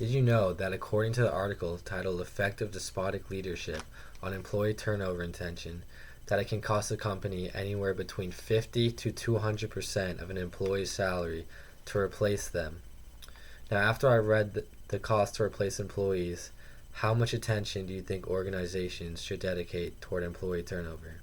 Did you know that according to the article titled Effective Despotic Leadership on Employee Turnover and Tension, that it can cost a company anywhere between 50 to 200% of an employee's salary to replace them? Now, after I read the cost to replace employees, how much attention do you think organizations should dedicate toward employee turnover?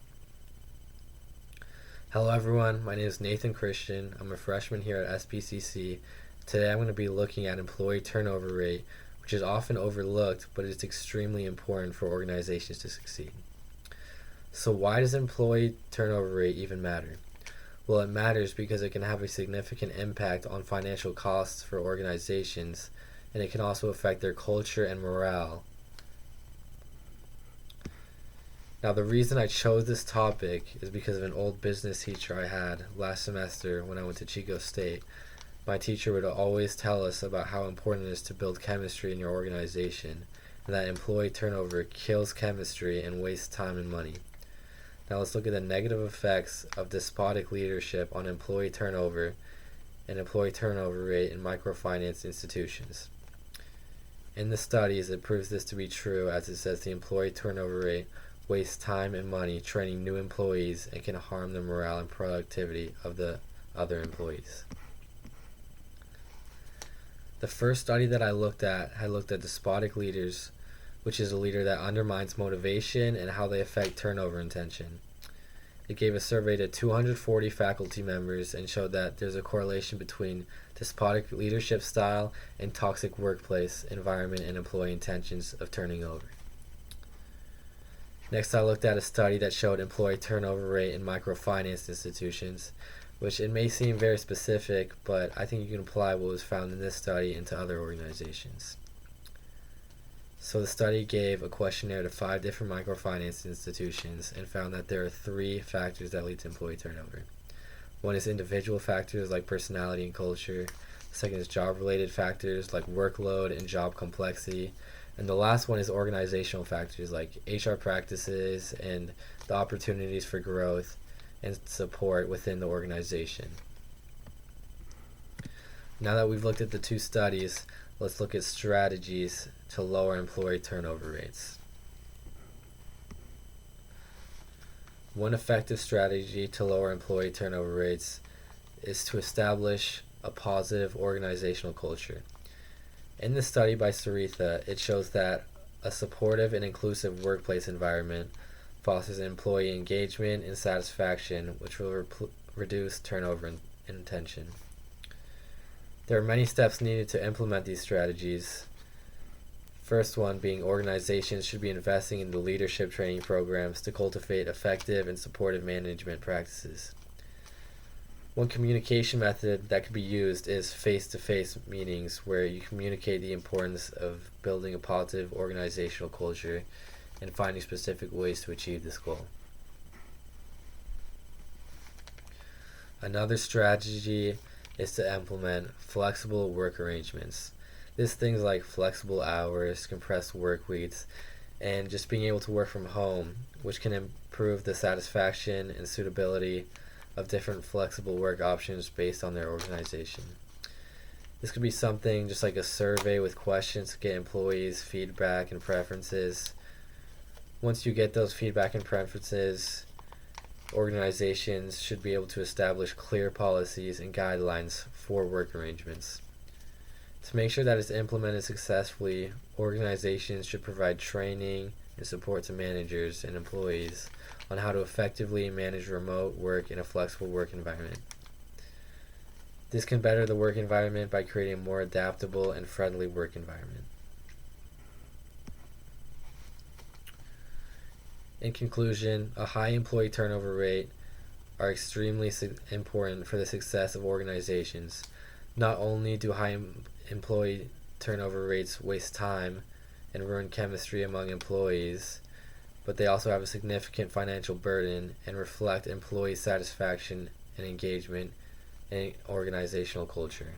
Hello everyone, my name is Nathan Christian. I'm a freshman here at SPCC. Today I'm going to be looking at employee turnover rate, which is often overlooked, but it's extremely important for organizations to succeed. So why does employee turnover rate even matter? Well, it matters because it can have a significant impact on financial costs for organizations, and it can also affect their culture and morale. Now, the reason I chose this topic is because of an old business teacher I had last semester when I went to Chico State. My teacher would always tell us about how important it is to build chemistry in your organization, and that employee turnover kills chemistry and wastes time and money. Now let's look at the negative effects of despotic leadership on employee turnover and employee turnover rate in microfinance institutions. In the studies, it proves this to be true, as it says the employee turnover rate wastes time and money training new employees and can harm the morale and productivity of the other employees. The first study that I looked at had looked at despotic leaders, which is a leader that undermines motivation and how they affect turnover and tension. It gave a survey to 240 faculty members and showed that there's a correlation between despotic leadership style and toxic workplace environment and employee intentions of turning over. Next, I looked at a study that showed employee turnover rate in microfinance institutions, which it may seem very specific, but I think you can apply what was found in this study into other organizations. So the study gave a questionnaire to 5 different microfinance institutions and found that there are 3 factors that lead to employee turnover. One is individual factors like personality and culture. Second is job-related factors like workload and job complexity. And the last one is organizational factors like HR practices and the opportunities for growth and support within the organization. Now that we've looked at the 2 studies, let's look at strategies to lower employee turnover rates. One effective strategy to lower employee turnover rates is to establish a positive organizational culture. In this study by Saritha, it shows that a supportive and inclusive workplace environment fosters employee engagement and satisfaction, which will reduce turnover and tension. There are many steps needed to implement these strategies. First one being organizations should be investing in the leadership training programs to cultivate effective and supportive management practices. One communication method that could be used is face-to-face meetings, where you communicate the importance of building a positive organizational culture and finding specific ways to achieve this goal. Another strategy is to implement flexible work arrangements. This things like flexible hours, compressed work weeks, and just being able to work from home, which can improve the satisfaction and suitability of different flexible work options based on their organization. This could be something just like a survey with questions to get employees' feedback and preferences. Once you get those feedback and preferences, organizations should be able to establish clear policies and guidelines for work arrangements. To make sure that it's implemented successfully, organizations should provide training and support to managers and employees on how to effectively manage remote work in a flexible work environment. This can better the work environment by creating a more adaptable and friendly work environment. In conclusion, a high employee turnover rate are extremely important for the success of organizations. Not only do high employee turnover rates waste time and ruin chemistry among employees, but they also have a significant financial burden and reflect employee satisfaction and engagement and organizational culture.